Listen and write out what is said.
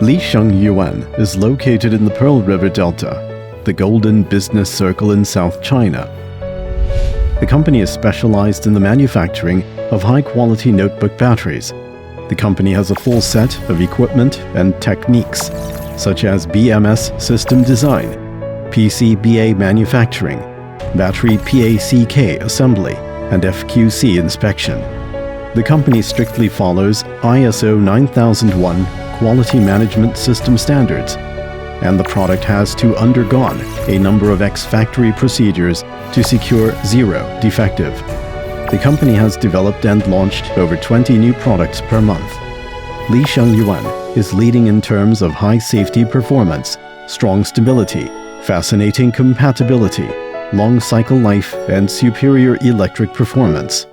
Lishengyuan is located in the Pearl River Delta, the Golden Business Circle in South China. The company is specialized in the manufacturing of high-quality notebook batteries. The company has a full set of equipment and techniques, such as BMS system design, PCBA manufacturing, battery PACK assembly, and FQC inspection. The company strictly follows ISO 9001 quality management system standards, and the product has to undergone a number of ex-factory procedures to secure zero defective. The company has developed and launched over 20 new products per month. Lishengyuan is leading in terms of high safety performance, strong stability, fascinating compatibility, long cycle life, and superior electric performance.